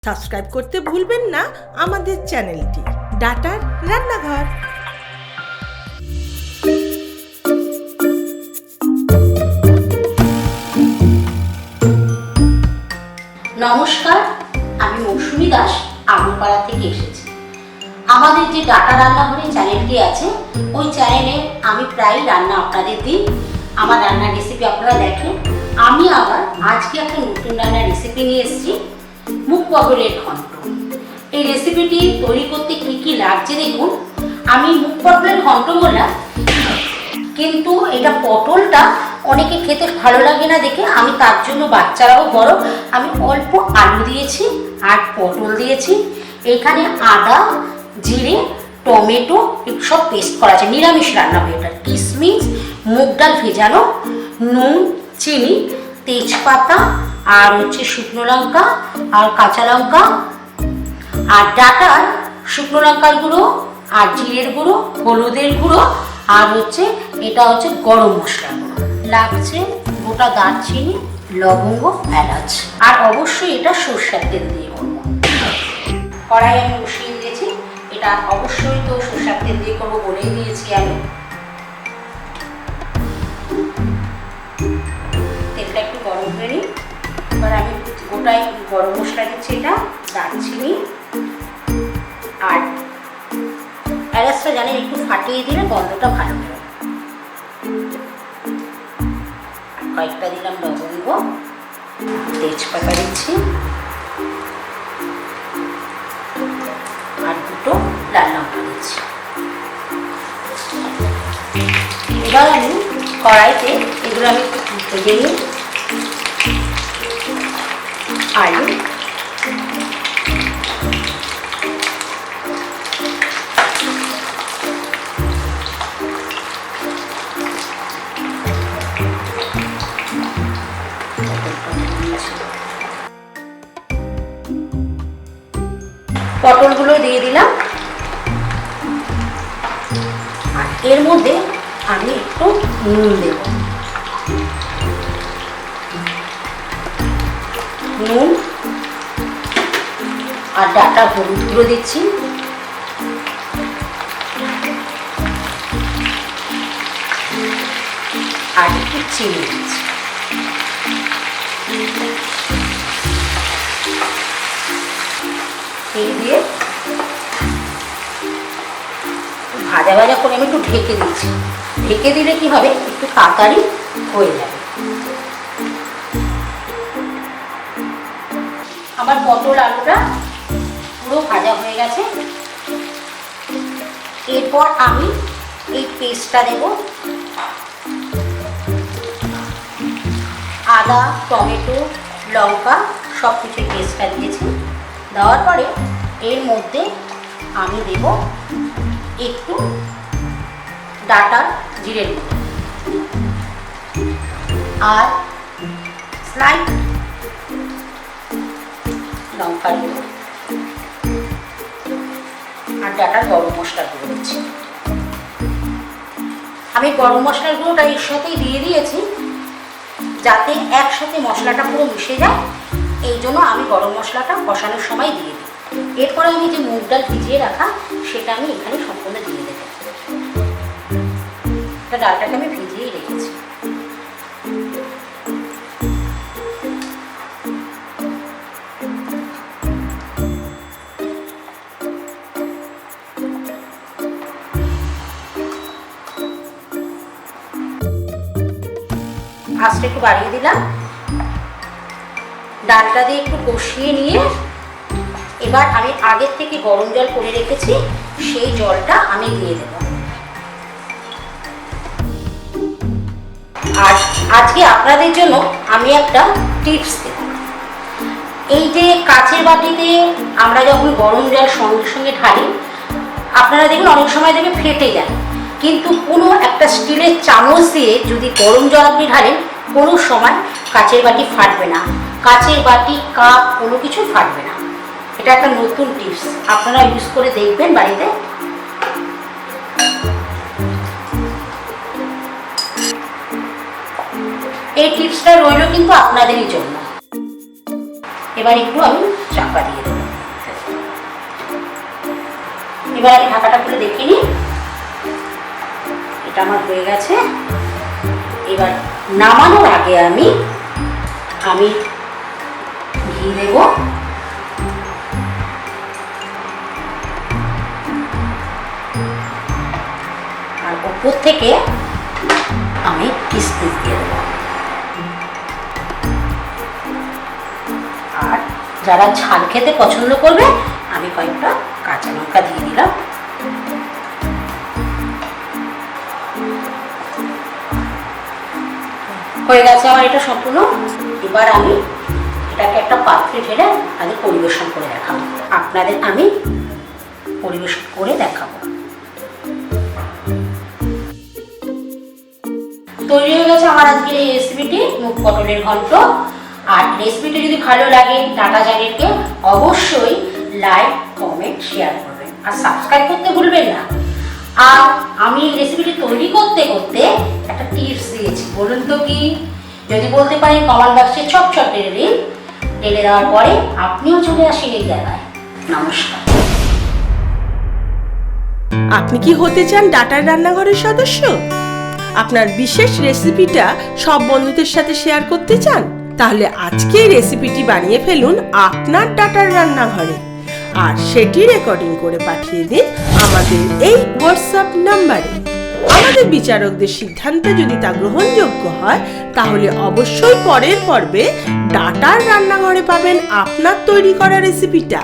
Subscribe করতে ভুলবেন না আমাদের চ্যানেলটি ডাটার রান্নাঘর। নমস্কার, আমি মৌসুমী দাস আগরপাড়া থেকে এসেছি। আমাদের যে ডাটা রান্নাঘরের চ্যানেলটি আছে, ওই চ্যানেলে আমি প্রায় রান্না আপনাদের দিই। আমার রান্নার রেসিপি আপনারা দেখেন। আমি আবার আজকে একটা নতুন রান্নার রেসিপি নিয়ে এসেছি, মুগ পটলের ঘন্ট। এই রেসিপিটি তৈরি করতে কি কি লাগছে দেখুন। আমি মুগ পটলের ঘন্ট বললাম, কিন্তু এটা পটলটা অনেকে খেতে ভালো লাগে না দেখে আমি তার জন্য, বাচ্চারাও বড়, আমি অল্প আলু দিয়েছি আর পটল দিয়েছি। এখানে আদা, জিরে, টমেটো সব পেস্ট করা আছে। নিরামিষ রান্না হবে এটা। কিশমিশ, মুগ ডাল ভেজানো, নুন, চিনি, তেজপাতা আর শুকনো লঙ্কা আর কাঁচা লঙ্কা আর ডাটার শুকনো লঙ্কার গুঁড়ো আর জিরের গুঁড়ো, হলুদের গুঁড়ো আর এটা গরম মশলা গুঁড়ো লাগছে, গোটা দারচিনি, লবঙ্গ, এলাচ। আর অবশ্যই এটা সরষের তেল দিয়ে করবো। কড়াই আমি বসিয়ে দিয়েছি। এটা অবশ্যই তো সরষের তেল দিয়ে করবো বলেই দিয়েছি আমি। তেলটা একটু গরম করে নিই। এবার আমি গোটায় গরম মশলা দিচ্ছি। এটা দারচিনি আর এলাচটা জানেন একটু ফাটিয়ে দিলে গন্ধটা ভালো হবে। কয়েকটা দিলাম লবঙ্গ, তেজপাতা দিচ্ছি আর দুটো লাল লঙ্কা দিচ্ছি। এবার আমি কড়াইতে এগুলো আমি ভেজে নিই। আলু, পটলগুলো দিয়ে দিলাম। আর এর মধ্যে আমি একটু নুন দেব। নুন আর ডাটা হলুদ গুঁড়ো দিচ্ছি। আর একটু চিনি দিচ্ছি। এই দিয়ে ভাজা ভাজা করে আমি একটু ঢেকে দিচ্ছি। ঢেকে দিলে কি হবে, একটু তাড়াতাড়ি হয়ে যাবে। আমার পটল আলুটা পুরো ভাজা হয়ে গেছে। এরপর আমি এই পেস্টটা দেব। আদা, টমেটো, লঙ্কা সব কিছু পেস্টটা দিয়েছি। দেওয়ার পরে এর মধ্যে আমি দেব একটু ডাটার জিরের গুঁড়ো আর স্লাইড লঙ্কার গুঁড়ো আর ডাটার গরম মশলার গুঁড়ো দিচ্ছি। আমি গরম মশলার গুঁড়োটা এর সাথেই দিয়ে দিয়েছি, যাতে একসাথে মশলাটা পুরো মিশে যায়। এই জন্য আমি গরম মশলাটা কষানোর সময় দিয়ে দিই। এরপরে আমি যে মুগ ডাল ভিজিয়ে রাখা, সেটা আমি এখানে সম্পূর্ণ দিয়ে দেবো। ডালটাকে আমি ভিজিয়েই রেখেছি। আঁচটা একটু বাড়িয়ে দিলাম। ডালটা দিয়ে একটু কষিয়ে নিয়ে এবার আমি আগের থেকে গরম জল করে রেখেছি, সেই জলটা আমি দিয়ে দেব। আর আজকে আপনাদের জন্য আমি একটা টিপস দেব। এই যে কাচের বাটিতে আমরা যখন গরম জল সঙ্গে সঙ্গে ঢালি, আপনারা দেখুন অনেক সময় দেখবে ফেটে যায়। কিন্তু কোনো একটা স্টিলের চামচ দিয়ে যদি গরম জল আপনি ঢালেন, কোনো সময় কাচের বাটি ফাটবে না। কাচের বাটি, কাপ কোনো কিছু ফাটবে না। এটা একটা নতুন টিপস, আপনারা ইউজ করে দেখবেন বাড়িতে। এই টিপসটা রইল কিন্তু আপনাদেরই জন্য। এবার একটু আমি চাপা দিয়ে দেবো। এবার আমি ঢাকাটা খুলে দেখে নিই। এটা আমার হয়ে গেছে। এবার নামানোর আগে আমি ঘি দেব। আর উপর থেকে আমি কিশমিশ দিয়ে দেবো। আর যারা ঝাল খেতে পছন্দ করবে আমি কয়েকটা কাঁচা লঙ্কা দিয়ে দিলাম। হয়ে গেছে আমার এটা সম্পূর্ণ। এবার আমি এটাকে একটা পাত্রে ঢেলে আমি পরিবেশন করে দেখাবো। আপনাদের আমি পরিবেশন করে দেখাবো। তৈরি হয়ে গেছে আমার আজকের এই রেসিপিটি, মুগ পটলের ঘন্ট। আর রেসিপিটি যদি ভালো লাগে ডাটা চ্যানেলকে অবশ্যই লাইক, কমেন্ট, শেয়ার করবেন আর সাবস্ক্রাইব করতে ভুলবেন না। আর আমি রেসিপিটি তৈরি করতে করতে একটা টিপস দিয়েছি, বলুন তো কি? যদি বলতে পারেন কমেন্ট বক্সে চট ঢেলে দিন। ঢেলে দেওয়ার পরে আপনিও চলে আসেন এই জায়গায়। নমস্কার। আপনি কি হতে চান ডাটার রান্নাঘরের সদস্য? আপনার বিশেষ রেসিপিটা সব বন্ধুদের সাথে শেয়ার করতে চান? তাহলে আজকেই রেসিপিটি বানিয়ে ফেলুন আপনার ডাটার রান্নাঘরে, আর সেটি রেকর্ডিং করে পাঠিয়ে দিন আমাদের এই হোয়াটসঅ্যাপ নাম্বারে। আমাদের বিচারকদের সিদ্ধান্তে যদি তা গ্রহণযোগ্য হয় তাহলে অবশ্যই পরের পর্বে ডাটার রান্নাঘরে পাবেন আপনার তৈরি করা রেসিপিটা।